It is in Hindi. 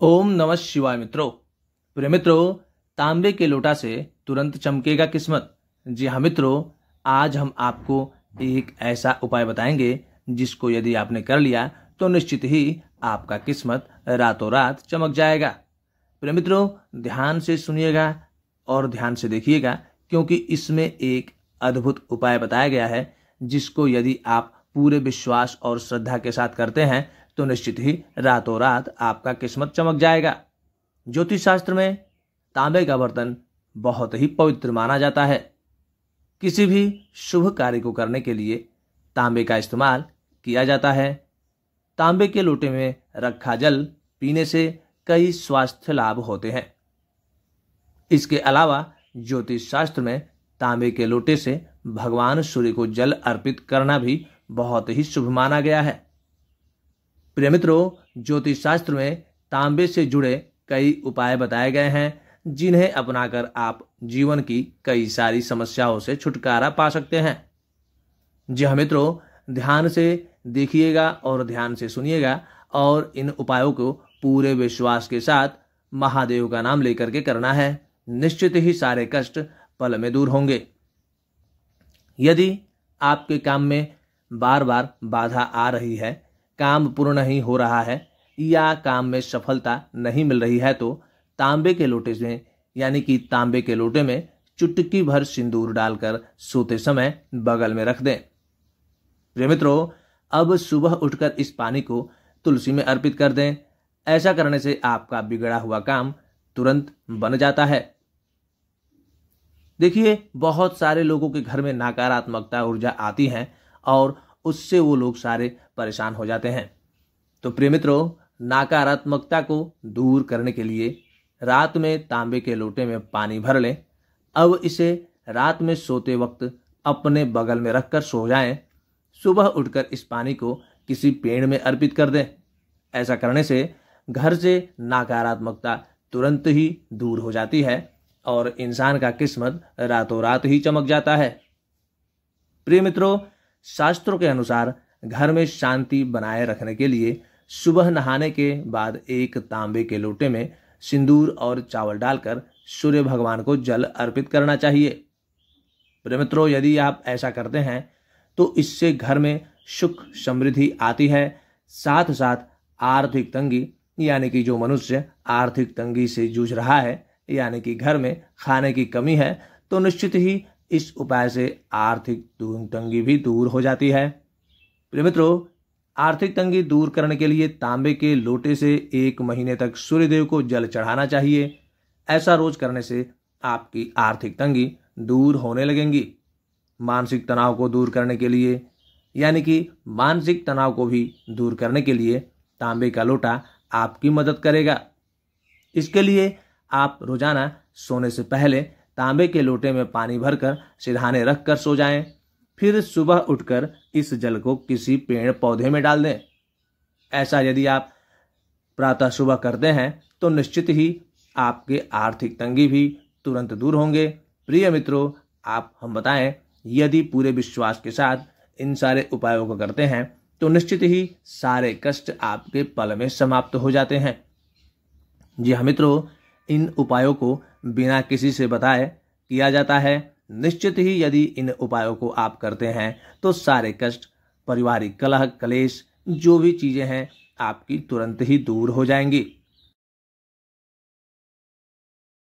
ओम नमः शिवाय मित्रों। प्रिय मित्रों, तांबे के लोटा से तुरंत चमकेगा किस्मत। जी हाँ मित्रों, आज हम आपको एक ऐसा उपाय बताएंगे जिसको यदि आपने कर लिया तो निश्चित ही आपका किस्मत रातों रात चमक जाएगा। प्रिय मित्रों, ध्यान से सुनिएगा और ध्यान से देखिएगा, क्योंकि इसमें एक अद्भुत उपाय बताया गया है जिसको यदि आप पूरे विश्वास और श्रद्धा के साथ करते हैं तो निश्चित ही रातों रात आपका किस्मत चमक जाएगा। ज्योतिष शास्त्र में तांबे का बर्तन बहुत ही पवित्र माना जाता है। किसी भी शुभ कार्य को करने के लिए तांबे का इस्तेमाल किया जाता है। तांबे के लोटे में रखा जल पीने से कई स्वास्थ्य लाभ होते हैं। इसके अलावा ज्योतिष शास्त्र में तांबे के लोटे से भगवान सूर्य को जल अर्पित करना भी बहुत ही शुभ माना गया है। प्रिय मित्रों, ज्योतिष शास्त्र में तांबे से जुड़े कई उपाय बताए गए हैं जिन्हें अपनाकर आप जीवन की कई सारी समस्याओं से छुटकारा पा सकते हैं। जी हाँ मित्रों, ध्यान से देखिएगा और ध्यान से सुनिएगा और इन उपायों को पूरे विश्वास के साथ महादेव का नाम लेकर के करना है। निश्चित ही सारे कष्ट पल में दूर होंगे। यदि आपके काम में बार बार बाधा आ रही है, काम पूर्ण नहीं हो रहा है या काम में सफलता नहीं मिल रही है तो तांबे के लोटे में यानी कि तांबे के लोटे में चुटकी भर सिंदूर डालकर सोते समय बगल में रख दें। प्रिय मित्रों, अब सुबह उठकर इस पानी को तुलसी में अर्पित कर दें। ऐसा करने से आपका बिगड़ा हुआ काम तुरंत बन जाता है। देखिए, बहुत सारे लोगों के घर में नकारात्मकता ऊर्जा आती है और उससे वो लोग सारे परेशान हो जाते हैं। तो प्रिय मित्रों, नकारात्मकता को दूर करने के लिए रात में तांबे के लोटे में पानी भर लें। अब इसे रात में सोते वक्त अपने बगल में रखकर सो जाएं। सुबह उठकर इस पानी को किसी पेड़ में अर्पित कर दें। ऐसा करने से घर से नकारात्मकता तुरंत ही दूर हो जाती है और इंसान का किस्मत रातों रात ही चमक जाता है। प्रिय मित्रों, शास्त्रों के अनुसार घर में शांति बनाए रखने के लिए सुबह नहाने के बाद एक तांबे के लोटे में सिंदूर और चावल डालकर सूर्य भगवान को जल अर्पित करना चाहिए। प्रिय मित्रों, यदि आप ऐसा करते हैं तो इससे घर में सुख समृद्धि आती है। साथ साथ आर्थिक तंगी यानी कि जो मनुष्य आर्थिक तंगी से जूझ रहा है यानी कि घर में खाने की कमी है तो निश्चित ही इस उपाय से आर्थिक तंगी भी दूर हो जाती है। प्रिय मित्रों, आर्थिक तंगी दूर करने के लिए तांबे के लोटे से 1 महीने तक सूर्यदेव को जल चढ़ाना चाहिए। ऐसा रोज करने से आपकी आर्थिक तंगी दूर होने लगेंगी। मानसिक तनाव को दूर करने के लिए यानी कि मानसिक तनाव को भी दूर करने के लिए तांबे का लोटा आपकी मदद करेगा। इसके लिए आप रोजाना सोने से पहले तांबे के लोटे में पानी भरकर सिरहाने रखकर सो जाएं। फिर सुबह उठकर इस जल को किसी पेड़ पौधे में डाल दें। ऐसा यदि आप प्रातः सुबह करते हैं तो निश्चित ही आपके आर्थिक तंगी भी तुरंत दूर होंगे। प्रिय मित्रों, हम बताएं, यदि पूरे विश्वास के साथ इन सारे उपायों को करते हैं तो निश्चित ही सारे कष्ट आपके पल में समाप्त हो जाते हैं। जी हाँ मित्रों, इन उपायों को बिना किसी से बताए किया जाता है। निश्चित ही यदि इन उपायों को आप करते हैं तो सारे कष्ट, पारिवारिक कलह, कलेश, जो भी चीजें हैं आपकी तुरंत ही दूर हो जाएंगी।